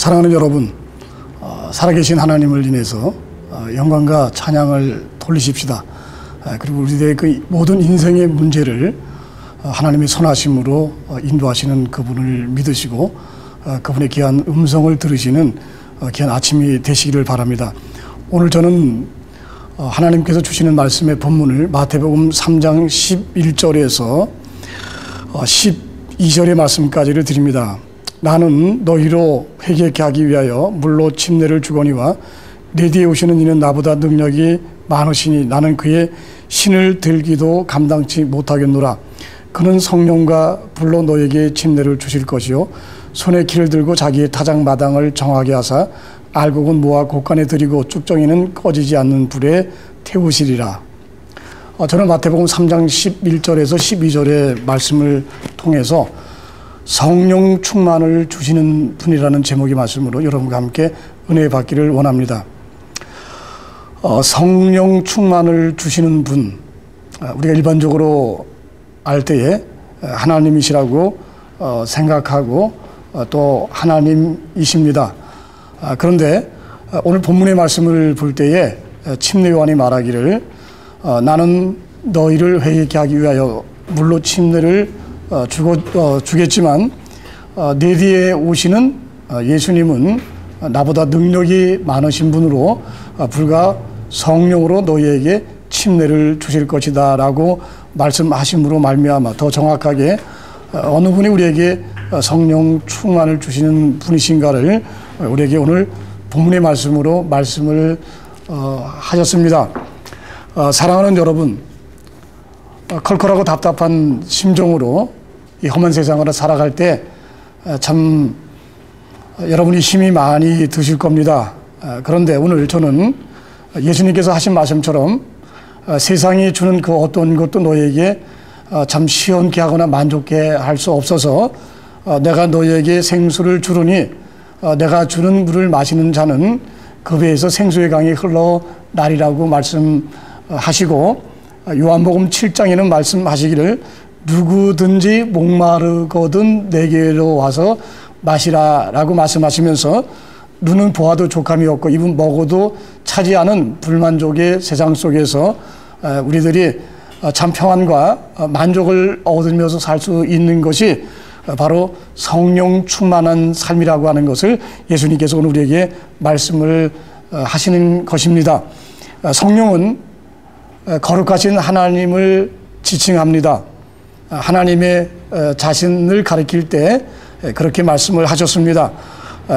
사랑하는 여러분, 살아계신 하나님을 인해서 영광과 찬양을 돌리십시다. 그리고 우리들의 그 모든 인생의 문제를 하나님의 선하심으로 인도하시는 그분을 믿으시고 그분의 귀한 음성을 들으시는 귀한 아침이 되시기를 바랍니다. 오늘 저는 하나님께서 주시는 말씀의 본문을 마태복음 3장 11절에서 12절의 말씀까지를 드립니다. 나는 너희로 회개케 하기 위하여 물로 침례를 주거니와 내 뒤에 오시는 이는 나보다 능력이 많으시니 나는 그의 신을 들기도 감당치 못하겠노라. 그는 성령과 불로 너에게 침례를 주실 것이요 손에 키를 들고 자기의 타작 마당을 정하게 하사 알곡은 모아 곳간에 들이고 쭉정이는 꺼지지 않는 불에 태우시리라. 저는 마태복음 3장 11절에서 12절의 말씀을 통해서 성령 충만을 주시는 분이라는 제목의 말씀으로 여러분과 함께 은혜 받기를 원합니다. 성령 충만을 주시는 분, 우리가 일반적으로 알 때에 하나님이시라고 생각하고 또 하나님이십니다. 그런데 오늘 본문의 말씀을 볼 때에 침례 요한이 말하기를 나는 너희를 회개케 하기 위하여 물로 침례를 주겠지만 내 뒤에 오시는 예수님은 나보다 능력이 많으신 분으로 불과 성령으로 너희에게 침례를 주실 것이다 라고 말씀하심으로 말미암아 더 정확하게 어느 분이 우리에게 성령 충만을 주시는 분이신가를 우리에게 오늘 본문의 말씀으로 말씀을 하셨습니다. 사랑하는 여러분, 컬컬하고 답답한 심정으로 이 험한 세상으로 살아갈 때 참 여러분이 힘이 많이 드실 겁니다. 그런데 오늘 저는 예수님께서 하신 말씀처럼 세상이 주는 그 어떤 것도 너에게 참 시원케 하거나 만족해 할 수 없어서 내가 너에게 생수를 주르니 내가 주는 물을 마시는 자는 그 배에서 생수의 강이 흘러나리라고 말씀하시고 요한복음 7장에는 말씀하시기를 누구든지 목마르거든 내게로 와서 마시라 라고 말씀하시면서 눈은 보아도 족함이 없고 입은 먹어도 차지 않은 불만족의 세상 속에서 우리들이 참 평안과 만족을 얻으면서 살 수 있는 것이 바로 성령 충만한 삶이라고 하는 것을 예수님께서 오늘 우리에게 말씀을 하시는 것입니다. 성령은 거룩하신 하나님을 지칭합니다. 하나님의 자신을 가리킬 때 그렇게 말씀을 하셨습니다.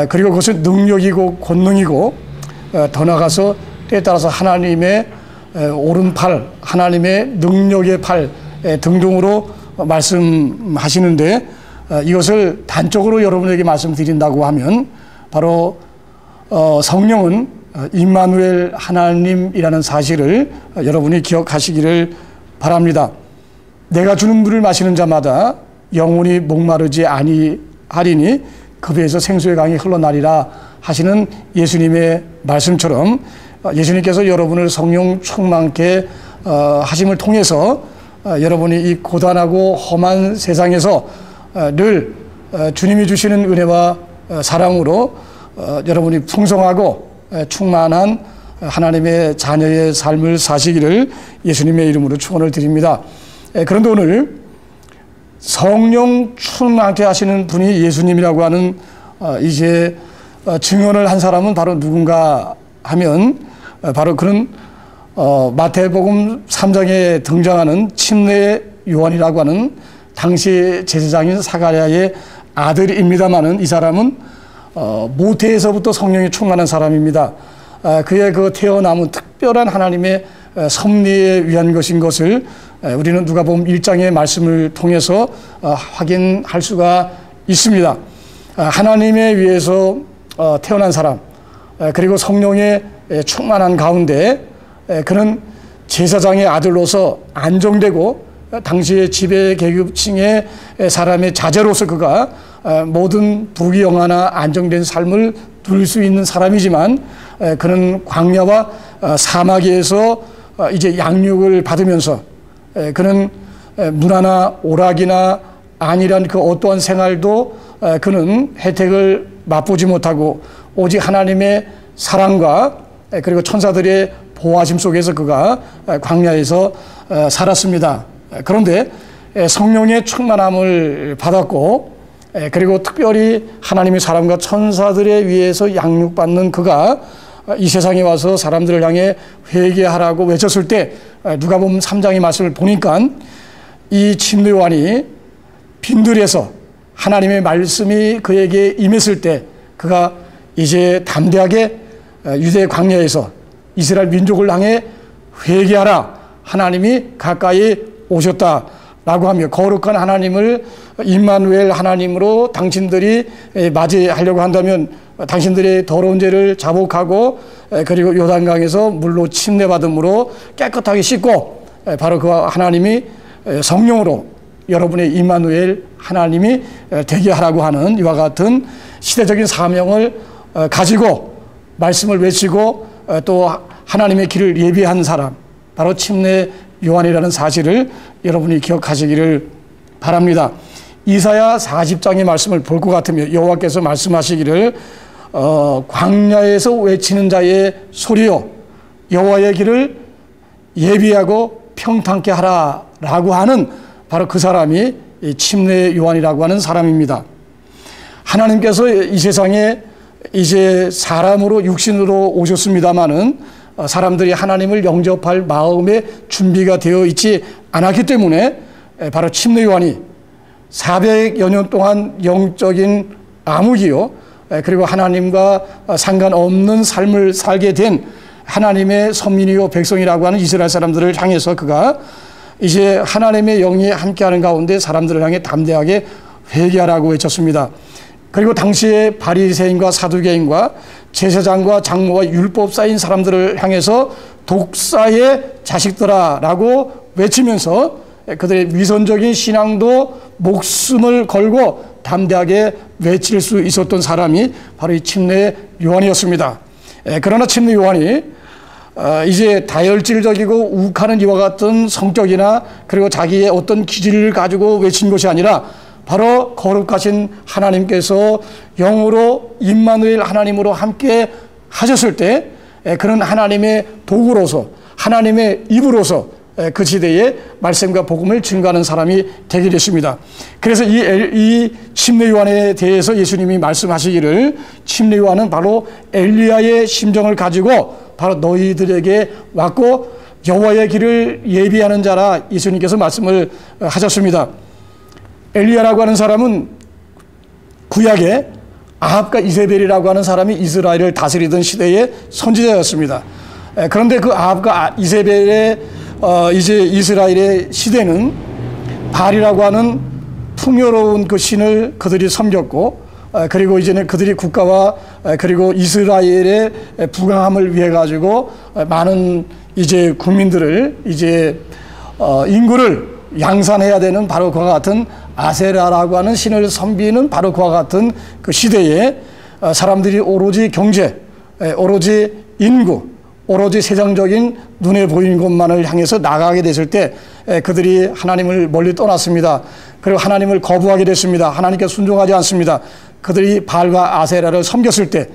그리고 그것은 능력이고 권능이고 더 나아가서 때에 따라서 하나님의 오른팔, 하나님의 능력의 팔 등등으로 말씀하시는데 이것을 단적으로 여러분에게 말씀드린다고 하면 바로 성령은 임마누엘 하나님이라는 사실을 여러분이 기억하시기를 바랍니다. 내가 주는 물을 마시는 자마다 영원히 목마르지 아니하리니 그 배에서 생수의 강이 흘러나리라 하시는 예수님의 말씀처럼 예수님께서 여러분을 성령 충만케 하심을 통해서 여러분이 이 고단하고 험한 세상에서 늘 주님이 주시는 은혜와 사랑으로 여러분이 풍성하고 충만한 하나님의 자녀의 삶을 사시기를 예수님의 이름으로 축원을 드립니다. 그런데 오늘 성령 충만케 하시는 분이 예수님이라고 하는 이제 증언을 한 사람은 바로 누군가 하면 바로 그는 마태복음 3장에 등장하는 침례 요한이라고 하는 당시 제사장인 사가랴의 아들입니다마는 이 사람은 모태에서부터 성령이 충만한 사람입니다. 그의 그 태어남은 특별한 하나님의 섭리에 위한 것인 것을 우리는 누가복음 1장의 말씀을 통해서 확인할 수가 있습니다. 하나님에 의해서 태어난 사람 그리고 성령의 충만한 가운데 그는 제사장의 아들로서 안정되고 당시의 지배 계급층의 사람의 자제로서 그가 모든 부귀영화나 안정된 삶을 누릴 수 있는 사람이지만 그는 광야와 사막에서 이제 양육을 받으면서 그는 문화나 오락이나 안일한 그 어떠한 생활도 그는 혜택을 맛보지 못하고 오직 하나님의 사랑과 그리고 천사들의 보호하심 속에서 그가 광야에서 살았습니다. 그런데 성령의 충만함을 받았고 그리고 특별히 하나님의 사람과 천사들에 의해서 양육받는 그가 이 세상에 와서 사람들을 향해 회개하라고 외쳤을 때 누가복음 3장의 말씀을 보니까 이 침례 요한이 빈들에서 하나님의 말씀이 그에게 임했을 때 그가 이제 담대하게 유대 광야에서 이스라엘 민족을 향해 회개하라, 하나님이 가까이 오셨다라고 하며 거룩한 하나님을 임마누엘 하나님으로 당신들이 맞이하려고 한다면 당신들의 더러운 죄를 자복하고 그리고 요단강에서 물로 침례받음으로 깨끗하게 씻고 바로 그 하나님이 성령으로 여러분의 임마누엘 하나님이 되게 하라고 하는 이와 같은 시대적인 사명을 가지고 말씀을 외치고 또 하나님의 길을 예비한 사람, 바로 침례 요한이라는 사실을 여러분이 기억하시기를 바랍니다. 이사야 40장의 말씀을 볼 것 같으며 여호와께서 말씀하시기를 광야에서 외치는 자의 소리요 여호와의 길을 예비하고 평탄케 하라라고 하는 바로 그 사람이 침례 요한이라고 하는 사람입니다. 하나님께서 이 세상에 이제 사람으로 육신으로 오셨습니다마는 사람들이 하나님을 영접할 마음의 준비가 되어 있지 않았기 때문에 바로 침례 요한이 400여 년 동안 영적인 암흑이요 그리고 하나님과 상관없는 삶을 살게 된 하나님의 선민이요 백성이라고 하는 이스라엘 사람들을 향해서 그가 이제 하나님의 영이 함께하는 가운데 사람들을 향해 담대하게 회개하라고 외쳤습니다. 그리고 당시에 바리새인과 사두개인과 제사장과 장로와 율법사인 사람들을 향해서 독사의 자식들아라고 외치면서 그들의 위선적인 신앙도 목숨을 걸고 담대하게 외칠 수 있었던 사람이 바로 이 침례 요한이었습니다. 그러나 침례 요한이 이제 다혈질적이고 욱하는 이와 같은 성격이나 그리고 자기의 어떤 기질을 가지고 외친 것이 아니라 바로 거룩하신 하나님께서 영으로 임마누엘 하나님으로 함께 하셨을 때 그런 하나님의 도구로서 하나님의 입으로서 그 시대에 말씀과 복음을 증거하는 사람이 되게 됐습니다. 그래서 이 침례 요한에 대해서 예수님이 말씀하시기를 침례 요한은 바로 엘리야의 심정을 가지고 바로 너희들에게 왔고 여호와의 길을 예비하는 자라 예수님께서 말씀을 하셨습니다. 엘리야라고 하는 사람은 구약에 아합과 이세벨이라고 하는 사람이 이스라엘을 다스리던 시대의 선지자였습니다. 그런데 그 아합과 이세벨의 이제 이스라엘의 시대는 바알이라고 하는 풍요로운 그 신을 그들이 섬겼고 그리고 이제는 그들이 국가와 그리고 이스라엘의 부강함을 위해 가지고 많은 이제 국민들을 이제 인구를 양산해야 되는 바로 그와 같은 아세라라고 하는 신을 섬기는 바로 그와 같은 그 시대에 사람들이 오로지 경제, 오로지 인구, 오로지 세상적인 눈에 보이는 것만을 향해서 나가게 됐을 때 그들이 하나님을 멀리 떠났습니다. 그리고 하나님을 거부하게 됐습니다. 하나님께 순종하지 않습니다. 그들이 바알과 아세라를 섬겼을 때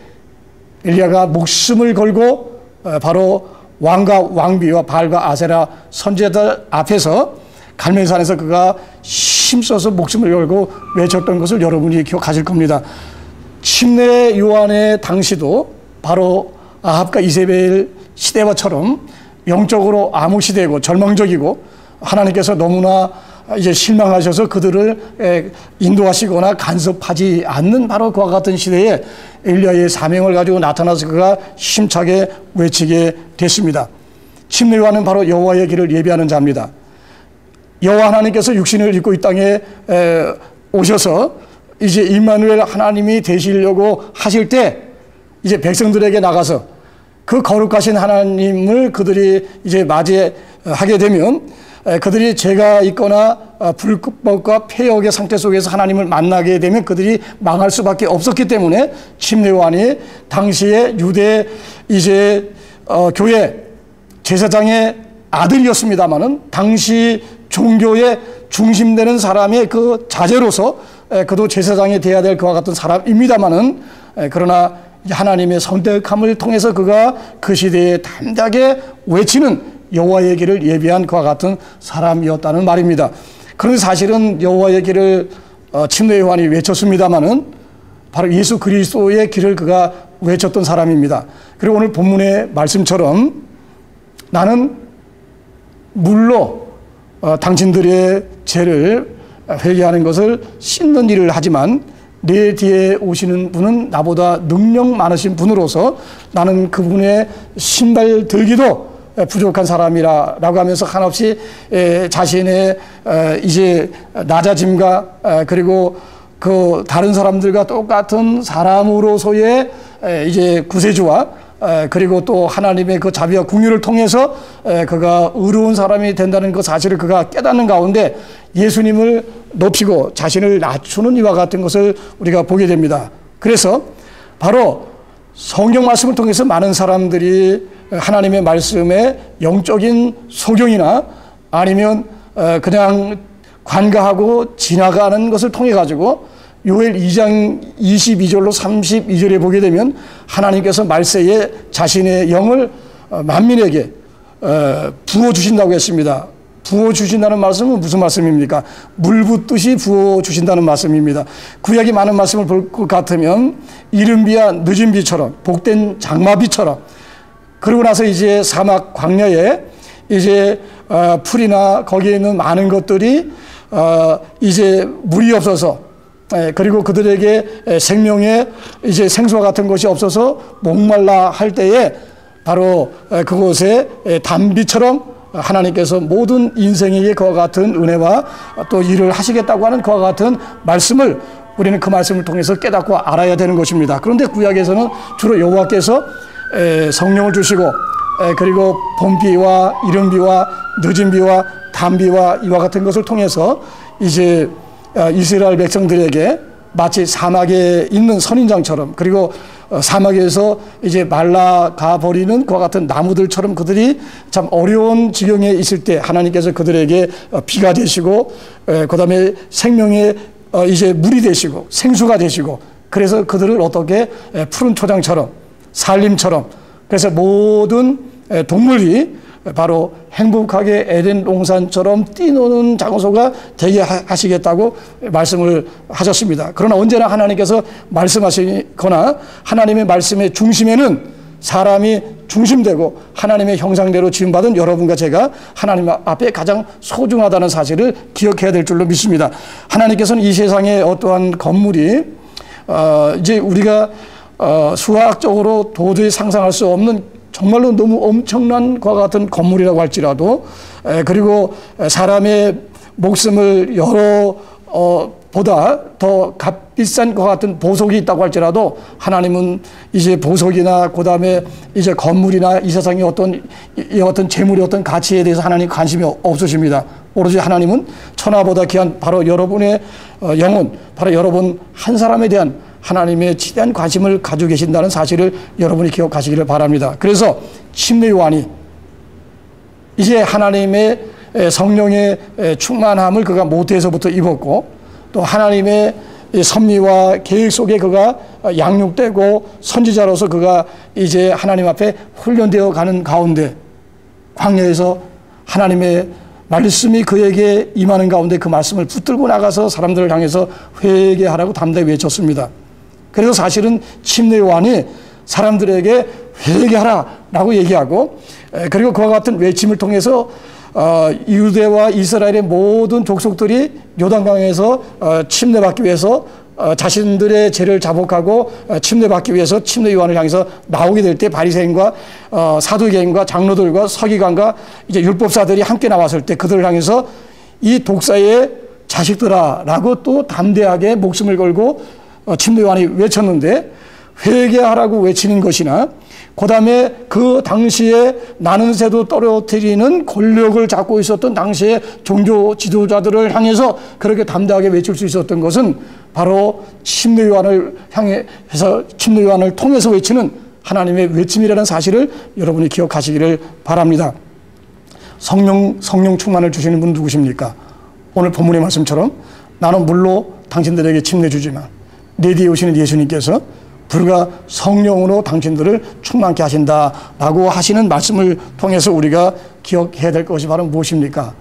엘리야가 목숨을 걸고 바로 왕과 왕비와 바알과 아세라 선지자들 앞에서 갈멜산에서 그가 힘써서 목숨을 걸고 외쳤던 것을 여러분이 기억하실 겁니다. 침례 요한의 당시도 바로 아합과 이세벨 시대와처럼 영적으로 암흑 시대고 절망적이고 하나님께서 너무나 이제 실망하셔서 그들을 인도하시거나 간섭하지 않는 바로 그와 같은 시대에 엘리야의 사명을 가지고 나타나서 그가 힘차게 외치게 됐습니다. 침례 요한은 바로 여호와의 길을 예비하는 자입니다. 여호와 하나님께서 육신을 입고 이 땅에 오셔서 이제 임마누엘 하나님이 되시려고 하실 때 이제 백성들에게 나가서 그 거룩하신 하나님을 그들이 이제 맞이하게 되면 그들이 죄가 있거나 불법과 폐역의 상태 속에서 하나님을 만나게 되면 그들이 망할 수밖에 없었기 때문에 침례 요한이 당시에 유대 이제 교회 제사장의 아들이었습니다마는 당시 종교의 중심되는 사람의 그 자제로서 그도 제사장이 되어야 될 그와 같은 사람입니다마는 그러나 하나님의 선택함을 통해서 그가 그 시대에 담대하게 외치는 여호와의 길을 예비한 그와 같은 사람이었다는 말입니다. 그런데 사실은 여호와의 길을 침례 요한이 외쳤습니다마는 바로 예수 그리스도의 길을 그가 외쳤던 사람입니다. 그리고 오늘 본문의 말씀처럼 나는 물로 당신들의 죄를 회개하는 것을 씻는 일을 하지만 내 뒤에 오시는 분은 나보다 능력 많으신 분으로서 나는 그분의 신발 들기도 부족한 사람이라고 하면서 한없이 자신의 이제 낮아짐과 그리고 그 다른 사람들과 똑같은 사람으로서의 이제 구세주와 그리고 또 하나님의 그 자비와 긍휼을 통해서 그가 의로운 사람이 된다는 그 사실을 그가 깨닫는 가운데 예수님을 높이고 자신을 낮추는 이와 같은 것을 우리가 보게 됩니다. 그래서 바로 성경 말씀을 통해서 많은 사람들이 하나님의 말씀에 영적인 소경이나 아니면 그냥 관가하고 지나가는 것을 통해 가지고 요엘 2장 22절로 32절에 보게 되면 하나님께서 말세에 자신의 영을 만민에게 부어주신다고 했습니다. 부어주신다는 말씀은 무슨 말씀입니까? 물 붓듯이 부어주신다는 말씀입니다. 구약이 많은 말씀을 볼 것 같으면 이른 비와 늦은 비처럼 복된 장마비처럼 그러고 나서 이제 사막 광야에 이제 풀이나 거기에 있는 많은 것들이 이제 물이 없어서 그리고 그들에게 생명의 이제 생수와 같은 것이 없어서 목말라 할 때에 바로 그곳에 담비처럼 하나님께서 모든 인생에게 그와 같은 은혜와 또 일을 하시겠다고 하는 그와 같은 말씀을 우리는 그 말씀을 통해서 깨닫고 알아야 되는 것입니다. 그런데 구약에서는 주로 여호와께서 성령을 주시고 그리고 봄비와 이른비와 늦은비와 단비와 이와 같은 것을 통해서 이제 이스라엘 백성들에게 마치 사막에 있는 선인장처럼 그리고 사막에서 이제 말라가 버리는 그와 같은 나무들처럼 그들이 참 어려운 지경에 있을 때 하나님께서 그들에게 비가 되시고 그 다음에 생명의 이제 물이 되시고 생수가 되시고 그래서 그들을 어떻게 푸른 초장처럼 산림처럼 그래서 모든 동물이 바로 행복하게 에덴 동산처럼 뛰노는 장소가 되게 하시겠다고 말씀을 하셨습니다. 그러나 언제나 하나님께서 말씀하시거나 하나님의 말씀의 중심에는 사람이 중심되고 하나님의 형상대로 지음받은 여러분과 제가 하나님 앞에 가장 소중하다는 사실을 기억해야 될 줄로 믿습니다. 하나님께서는 이 세상에 어떠한 건물이 이제 우리가 수학적으로 도저히 상상할 수 없는 정말로 너무 엄청난 것과 같은 건물이라고 할지라도 그리고 사람의 목숨을 보다 더 값비싼 것 같은 보석이 있다고 할지라도 하나님은 이제 보석이나 그 다음에 이제 건물이나 이 세상의 어떤 재물의 어떤 가치에 대해서 하나님 관심이 없으십니다. 오로지 하나님은 천하보다 귀한 바로 여러분의 영혼, 바로 여러분 한 사람에 대한 하나님의 지대한 관심을 가지고 계신다는 사실을 여러분이 기억하시기를 바랍니다. 그래서 침례 요한이 이제 하나님의 성령의 충만함을 그가 모태에서부터 입었고 또 하나님의 섭리와 계획 속에 그가 양육되고 선지자로서 그가 이제 하나님 앞에 훈련되어 가는 가운데 광야에서 하나님의 말씀이 그에게 임하는 가운데 그 말씀을 붙들고 나가서 사람들을 향해서 회개하라고 담대히 외쳤습니다. 그래서 사실은 침례 요한이 사람들에게 회개하라라고 얘기하고 그리고 그와 같은 외침을 통해서 유대와 이스라엘의 모든 족속들이 요단강에서 침례받기 위해서 자신들의 죄를 자복하고 침례받기 위해서 침례 요한을 향해서 나오게 될 때 바리새인과 사두개인과 장로들과 서기관과 이제 율법사들이 함께 나왔을 때 그들을 향해서 이 독사의 자식들아라고 또 담대하게 목숨을 걸고 침례 요한이 외쳤는데 회개하라고 외치는 것이나 그 다음에 그 당시에 나는 새도 떨어뜨리는 권력을 잡고 있었던 당시의 종교 지도자들을 향해서 그렇게 담대하게 외칠 수 있었던 것은 바로 침례 요한을 향해서 침례 요한을 통해서 외치는 하나님의 외침이라는 사실을 여러분이 기억하시기를 바랍니다. 성령 충만을 주시는 분 누구십니까? 오늘 본문의 말씀처럼 나는 물로 당신들에게 침례 주지만 내 뒤에 오시는 예수님께서 불과 성령으로 당신들을 충만케 하신다라고 하시는 말씀을 통해서 우리가 기억해야 될 것이 바로 무엇입니까?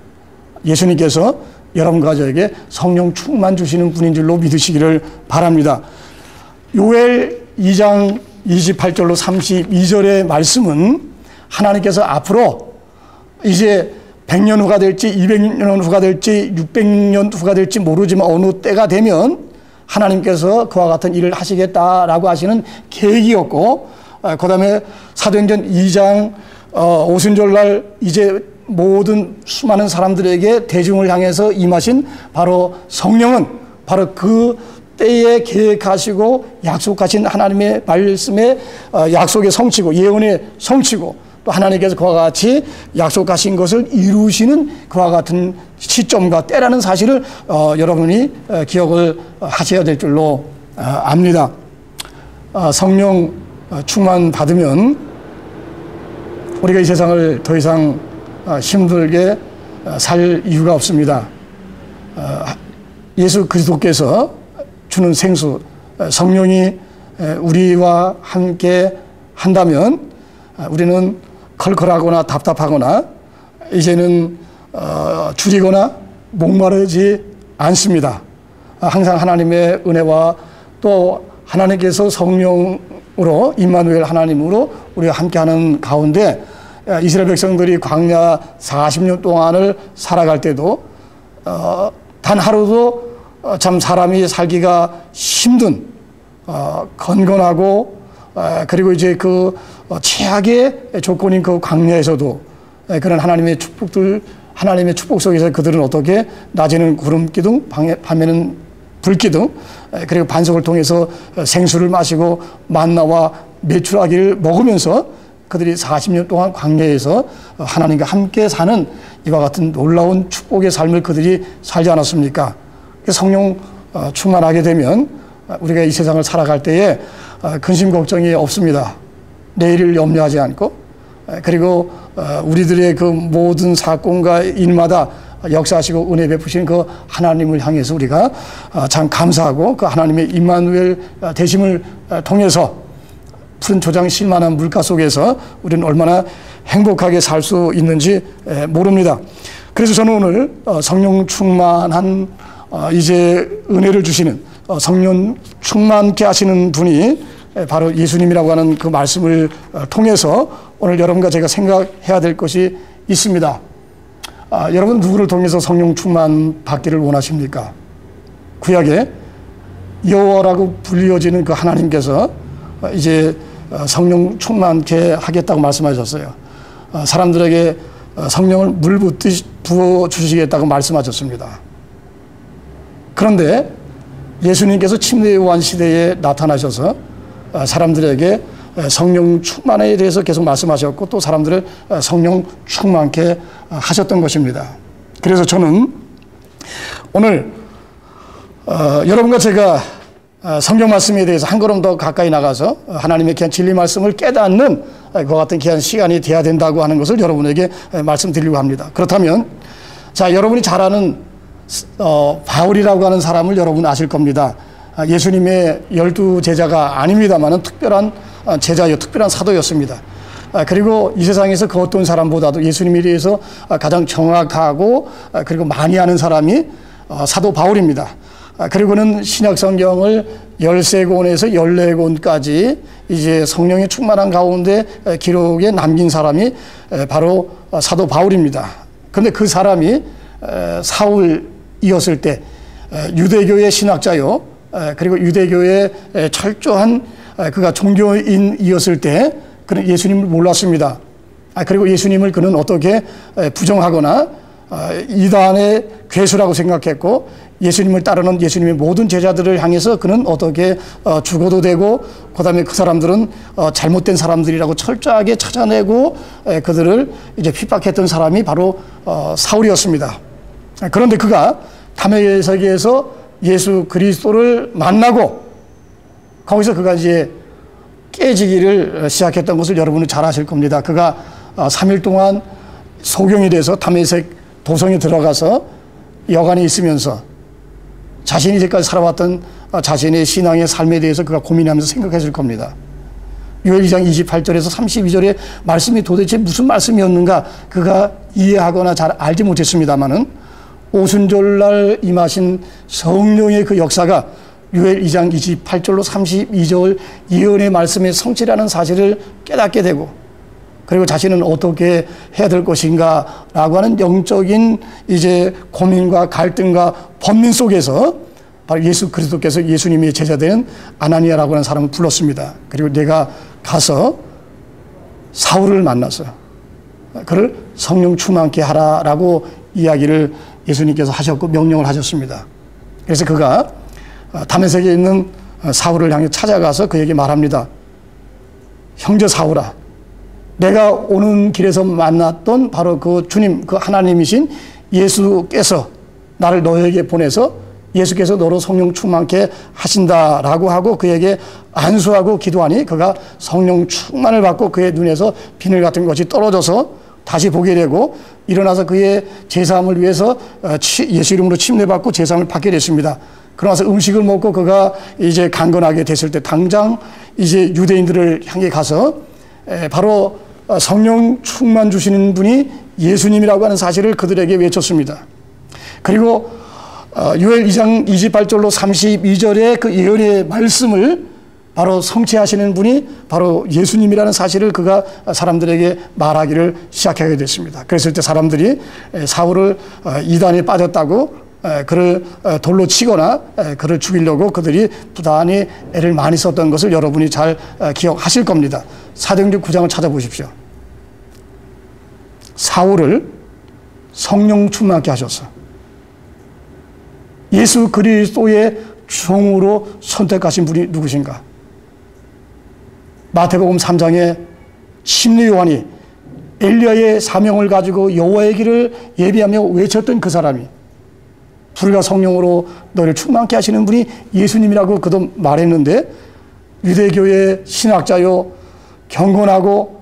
예수님께서 여러분 가족에게 성령 충만 주시는 분인 줄로 믿으시기를 바랍니다. 요엘 2장 28절로 32절의 말씀은 하나님께서 앞으로 이제 100년 후가 될지 200년 후가 될지 600년 후가 될지 모르지만 어느 때가 되면 하나님께서 그와 같은 일을 하시겠다라고 하시는 계획이었고, 그 다음에 사도행전 2장 오순절날 이제 모든 수많은 사람들에게 대중을 향해서 임하신 바로 성령은 바로 그 때에 계획하시고 약속하신 하나님의 말씀의 약속의 성취고 예언의 성취고 또 하나님께서 그와 같이 약속하신 것을 이루시는 그와 같은 시점과 때라는 사실을 여러분이 기억을 하셔야 될 줄로 압니다. 성령 충만 받으면 우리가 이 세상을 더 이상 힘들게 살 이유가 없습니다. 예수 그리스도께서 주는 생수 성령이 우리와 함께 한다면 우리는 컬컬하거나 답답하거나 이제는 줄이거나 목마르지 않습니다. 항상 하나님의 은혜와 또 하나님께서 성령으로 임마누엘 하나님으로 우리가 함께하는 가운데 이스라엘 백성들이 광야 40년 동안을 살아갈 때도 단 하루도 참 사람이 살기가 힘든 건건하고 그리고 이제 그 최악의 조건인 그 광야에서도 그런 하나님의 축복 속에서 그들은 어떻게 낮에는 구름 기둥, 밤에는 불 기둥, 그리고 반석을 통해서 생수를 마시고 만나와 메추라기를 먹으면서 그들이 40년 동안 광야에서 하나님과 함께 사는 이와 같은 놀라운 축복의 삶을 그들이 살지 않았습니까? 성령 충만하게 되면 우리가 이 세상을 살아갈 때에 근심 걱정이 없습니다. 내일을 염려하지 않고 그리고 우리들의 그 모든 사건과 일마다 역사하시고 은혜 베푸시는 그 하나님을 향해서 우리가 참 감사하고 그 하나님의 임마누엘 되심을 통해서 푸른 초장 실만한 물가 속에서 우리는 얼마나 행복하게 살 수 있는지 모릅니다. 그래서 저는 오늘 성령 충만한 이제 은혜를 주시는 성령 충만케 하시는 분이 바로 예수님이라고 하는 그 말씀을 통해서 오늘 여러분과 제가 생각해야 될 것이 있습니다. 여러분 누구를 통해서 성령 충만 받기를 원하십니까? 구약에 여호와라고 불리어지는 그 하나님께서 이제 성령 충만케 하겠다고 말씀하셨어요. 사람들에게 성령을 물 붓듯이 부어주시겠다고 말씀하셨습니다. 그런데 예수님께서 침례 요한 시대에 나타나셔서 사람들에게 성령 충만에 대해서 계속 말씀하셨고 또 사람들을 성령 충만케 하셨던 것입니다. 그래서 저는 오늘 여러분과 제가 성경 말씀에 대해서 한 걸음 더 가까이 나가서 하나님의 귀한 진리 말씀을 깨닫는 그와 같은 귀한 시간이 돼야 된다고 하는 것을 여러분에게 말씀드리려고 합니다. 그렇다면 자, 여러분이 잘 아는 바울이라고 하는 사람을 여러분 아실 겁니다. 예수님의 12 제자가 아닙니다만은 특별한 제자요, 특별한 사도였습니다. 그리고 이 세상에서 그 어떤 사람보다도 예수님에 대해서 가장 정확하고 그리고 많이 아는 사람이 사도 바울입니다. 그리고는 신약 성경을 13권에서 14권까지 이제 성령의 충만한 가운데 기록에 남긴 사람이 바로 사도 바울입니다. 그런데 그 사람이 사울이었을 때 유대교의 신학자요, 그리고 유대교의 철저한 그가 종교인이었을 때 그는 예수님을 몰랐습니다. 그리고 예수님을 그는 어떻게 부정하거나 이단의 괴수라고 생각했고 예수님을 따르는 예수님의 모든 제자들을 향해서 그는 어떻게 죽어도 되고 그 다음에 그 사람들은 잘못된 사람들이라고 철저하게 찾아내고 그들을 이제 핍박했던 사람이 바로 사울이었습니다. 그런데 그가 다메섹에서 예수 그리스도를 만나고 거기서 그가 이제 깨지기를 시작했던 것을 여러분은 잘 아실 겁니다. 그가 3일 동안 소경이 돼서 다메섹 도성에 들어가서 여관에 있으면서 자신이 이제까지 살아왔던 자신의 신앙의 삶에 대해서 그가 고민하면서 생각했을 겁니다. 요엘 2장 28절에서 32절의 말씀이 도대체 무슨 말씀이었는가 그가 이해하거나 잘 알지 못했습니다마는 오순절날 임하신 성령의 그 역사가 요엘 2장 28절로 32절 예언의 말씀의 성취라는 사실을 깨닫게 되고, 그리고 자신은 어떻게 해야 될 것인가 라고 하는 영적인 이제 고민과 갈등과 번민 속에서 바로 예수 그리스도께서 예수님의 제자된 아나니아라고 하는 사람을 불렀습니다. 그리고 내가 가서 사울을 만나서 그를 성령 충만케 하라라고 이야기를 예수님께서 하셨고 명령을 하셨습니다. 그래서 그가 다메섹에 있는 사울을 향해 찾아가서 그에게 말합니다. 형제 사울아, 내가 오는 길에서 만났던 바로 그 주님, 그 하나님이신 예수께서 나를 너에게 보내서 예수께서 너로 성령 충만케 하신다라고 하고 그에게 안수하고 기도하니 그가 성령 충만을 받고 그의 눈에서 비늘 같은 것이 떨어져서 다시 보게 되고 일어나서 그의 제사함을 위해서 예수 이름으로 침례받고 제사함을 받게 됐습니다. 그러나서 음식을 먹고 그가 이제 강건하게 됐을 때 당장 이제 유대인들을 향해 가서 바로 성령 충만 주시는 분이 예수님이라고 하는 사실을 그들에게 외쳤습니다. 그리고 요엘 2장 28절로 32절의 그 예언의 말씀을 바로 성취하시는 분이 바로 예수님이라는 사실을 그가 사람들에게 말하기를 시작하게 됐습니다. 그랬을 때 사람들이 사울을 이단에 빠졌다고 그를 돌로 치거나 그를 죽이려고 그들이 부단히 애를 많이 썼던 것을 여러분이 잘 기억하실 겁니다. 사도행전 9장을 찾아보십시오. 사울을 성령 충만케 하셔서 예수 그리스도의 종으로 선택하신 분이 누구신가? 마태복음 3장에 침례 요한이 엘리야의 사명을 가지고 여호와의 길을 예비하며 외쳤던 그 사람이 불과 성령으로 너를 충만케 하시는 분이 예수님이라고 그도 말했는데, 유대교의 신학자요 경건하고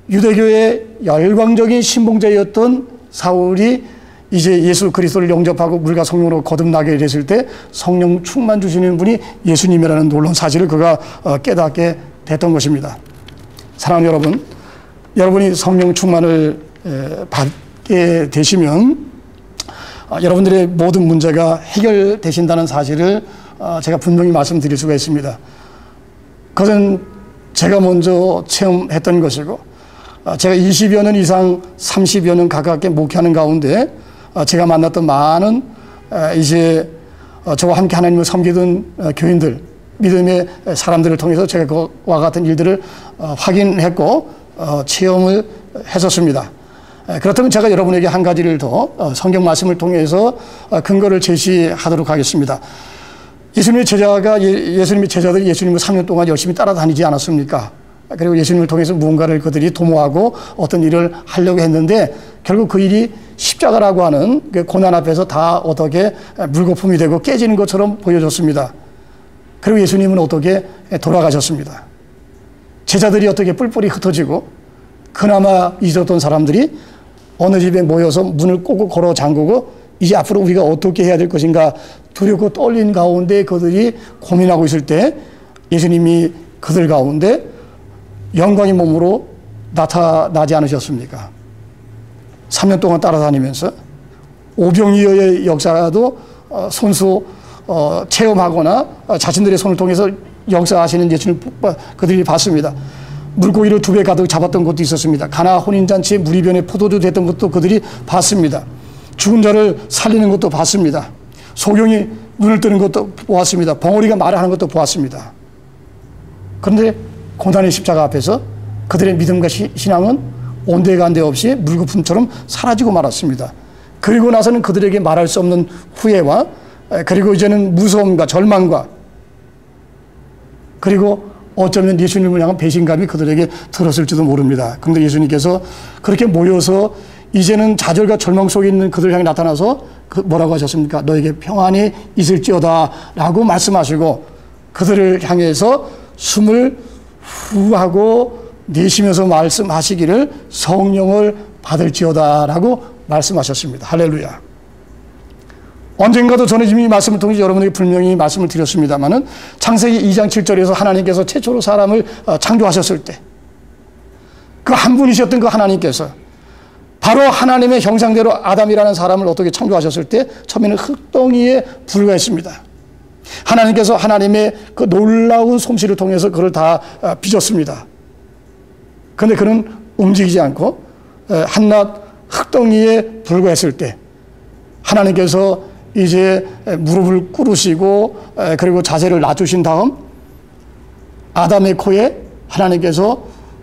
유대교의 열광적인 신봉자였던 사울이 이제 예수 그리스도를 영접하고 물과 성령으로 거듭나게 됐을 때 성령 충만 주시는 분이 예수님이라는 놀라운 사실을 그가 깨닫게 됐던 것입니다. 사랑하는 여러분, 여러분이 성령 충만을 받게 되시면 여러분들의 모든 문제가 해결되신다는 사실을 제가 분명히 말씀드릴 수가 있습니다. 그것은 제가 먼저 체험했던 것이고, 제가 20여 년 이상 30여 년 가깝게 목회하는 가운데 제가 만났던 많은 이제 저와 함께 하나님을 섬기던 교인들, 믿음의 사람들을 통해서 제가 그와 같은 일들을 확인했고 체험을 했었습니다. 그렇다면 제가 여러분에게 한 가지를 더 성경 말씀을 통해서 근거를 제시하도록 하겠습니다. 예수님의 제자들이 예수님을 3년 동안 열심히 따라다니지 않았습니까? 그리고 예수님을 통해서 무언가를 그들이 도모하고 어떤 일을 하려고 했는데 결국 그 일이 십자가라고 하는 그 고난 앞에서 다 어떻게 물거품이 되고 깨지는 것처럼 보여졌습니다. 그리고 예수님은 어떻게 돌아가셨습니다. 제자들이 어떻게 뿔뿔이 흩어지고 그나마 잊었던 사람들이 어느 집에 모여서 문을 꼭꼭 걸어 잠그고 이제 앞으로 우리가 어떻게 해야 될 것인가 두렵고 떨린 가운데 그들이 고민하고 있을 때 예수님이 그들 가운데 영광의 몸으로 나타나지 않으셨습니까? 3년 동안 따라다니면서 오병이어의 역사도 손수 체험하거나 자신들의 손을 통해서 역사하시는 예수님 그들이 봤습니다. 물고기를 2배 가득 잡았던 것도 있었습니다. 가나 혼인잔치에 물이 변해 포도주 됐던 것도 그들이 봤습니다. 죽은 자를 살리는 것도 봤습니다. 소경이 눈을 뜨는 것도 보았습니다. 벙어리가 말을 하는 것도 보았습니다. 그런데 고난의 십자가 앞에서 그들의 믿음과 신앙은 온데간데 없이 물거품처럼 사라지고 말았습니다. 그리고 나서는 그들에게 말할 수 없는 후회와 그리고 이제는 무서움과 절망과 그리고 어쩌면 예수님을 향한 배신감이 그들에게 들었을지도 모릅니다. 그런데 예수님께서 그렇게 모여서 이제는 좌절과 절망 속에 있는 그들 향해 나타나서 뭐라고 하셨습니까? 너에게 평안이 있을지어다 라고 말씀하시고 그들을 향해서 숨을 후하고 내쉬면서 말씀하시기를 성령을 받을지어다 라고 말씀하셨습니다. 할렐루야. 언젠가도 저는 이미 말씀을 통해 여러분에게 분명히 말씀을 드렸습니다마는 창세기 2장 7절에서 하나님께서 최초로 사람을 창조하셨을 때 그 한 분이셨던 그 하나님께서 바로 하나님의 형상대로 아담이라는 사람을 어떻게 창조하셨을 때 처음에는 흙덩이에 불과했습니다. 하나님께서 하나님의 그 놀라운 솜씨를 통해서 그를 다 빚었습니다. 그런데 그는 움직이지 않고 한낱 흙덩이에 불과했을 때 하나님께서 이제 무릎을 꿇으시고 그리고 자세를 낮추신 다음 아담의 코에 하나님께서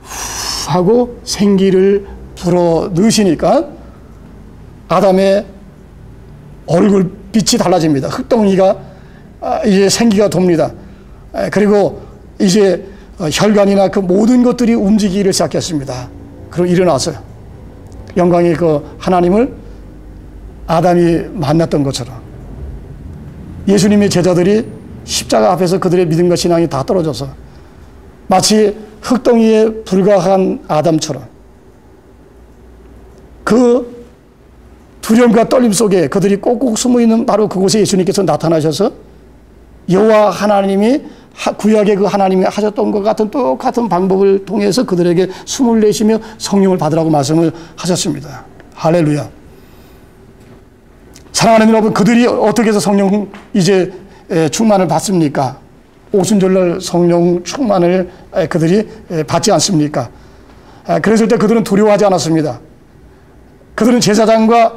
후 하고 생기를 불어 넣으시니까 아담의 얼굴빛이 달라집니다. 흙덩이가 이제 생기가 돕니다. 그리고 이제 혈관이나 그 모든 것들이 움직이기를 시작했습니다. 그리고 일어났어요. 영광의 그 하나님을 아담이 만났던 것처럼 예수님의 제자들이 십자가 앞에서 그들의 믿음과 신앙이 다 떨어져서 마치 흙덩이에 불과한 아담처럼 그 두려움과 떨림 속에 그들이 꼭꼭 숨어있는 바로 그곳에 예수님께서 나타나셔서 여호와 하나님이 구약의 그 하나님이 하셨던 것 같은 똑같은 방법을 통해서 그들에게 숨을 내쉬며 성령을 받으라고 말씀을 하셨습니다. 할렐루야. 사랑하는 여러분, 그들이 어떻게 해서 성령 이제 충만을 받습니까? 오순절날 성령 충만을 그들이 받지 않습니까? 그랬을 때 그들은 두려워하지 않았습니다. 그들은 제사장과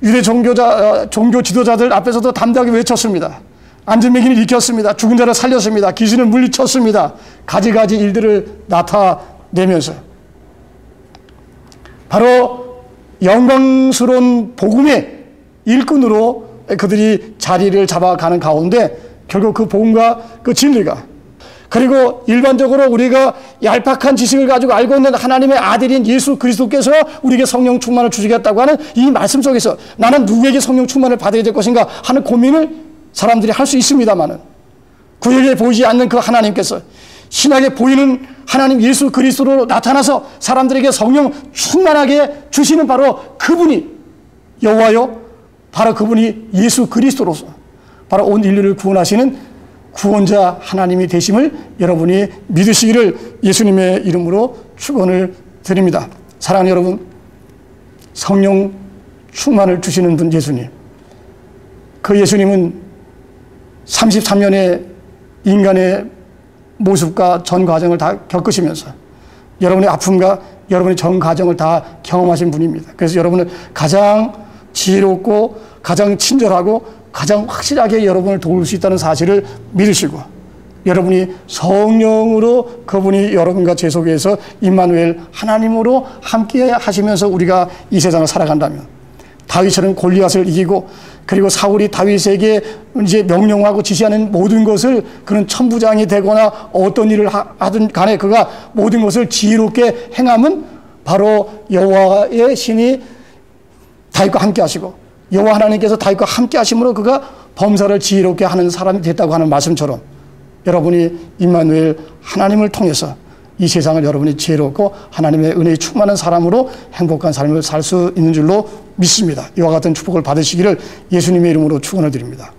유대 종교 지도자들 앞에서도 담대하게 외쳤습니다. 안전맹인을 일으켰습니다. 죽은 자를 살렸습니다. 귀신을 물리쳤습니다. 가지가지 일들을 나타내면서 바로 영광스러운 복음의 일꾼으로 그들이 자리를 잡아가는 가운데 결국 그 복음과 그 진리가 그리고 일반적으로 우리가 얄팍한 지식을 가지고 알고 있는 하나님의 아들인 예수 그리스도께서 우리에게 성령 충만을 주시겠다고 하는 이 말씀 속에서 나는 누구에게 성령 충만을 받아야 될 것인가 하는 고민을 사람들이 할 수 있습니다만은 구약에 보이지 않는 그 하나님께서 신약에 보이는 하나님 예수 그리스도로 나타나서 사람들에게 성령 충만하게 주시는 바로 그분이 여호와요, 바로 그분이 예수 그리스도로서 바로 온 인류를 구원하시는 구원자 하나님이 되심을 여러분이 믿으시기를 예수님의 이름으로 축원을 드립니다. 사랑하는 여러분, 성령 충만을 주시는 분 예수님, 그 예수님은 33년의 인간의 모습과 전 과정을 다 겪으시면서 여러분의 아픔과 여러분의 전 과정을 다 경험하신 분입니다. 그래서 여러분을 가장 지혜롭고 가장 친절하고 가장 확실하게 여러분을 도울 수 있다는 사실을 믿으시고 여러분이 성령으로 그분이 여러분과 제 속에서 임마누엘 하나님으로 함께 하시면서 우리가 이 세상을 살아간다면 다윗처럼 골리앗을 이기고 그리고 사울이 다윗에게 이제 명령하고 지시하는 모든 것을 그는 천부장이 되거나 어떤 일을 하든 간에 그가 모든 것을 지혜롭게 행함은 바로 여호와의 신이 다윗과 함께 하시고 여호와 하나님께서 다윗과 함께 하심으로 그가 범사를 지혜롭게 하는 사람이 됐다고 하는 말씀처럼 여러분이 임마누엘 하나님을 통해서 이 세상을 여러분이 지혜롭고 하나님의 은혜에 충만한 사람으로 행복한 삶을 살 수 있는 줄로 믿습니다. 이와 같은 축복을 받으시기를 예수님의 이름으로 축원을 드립니다.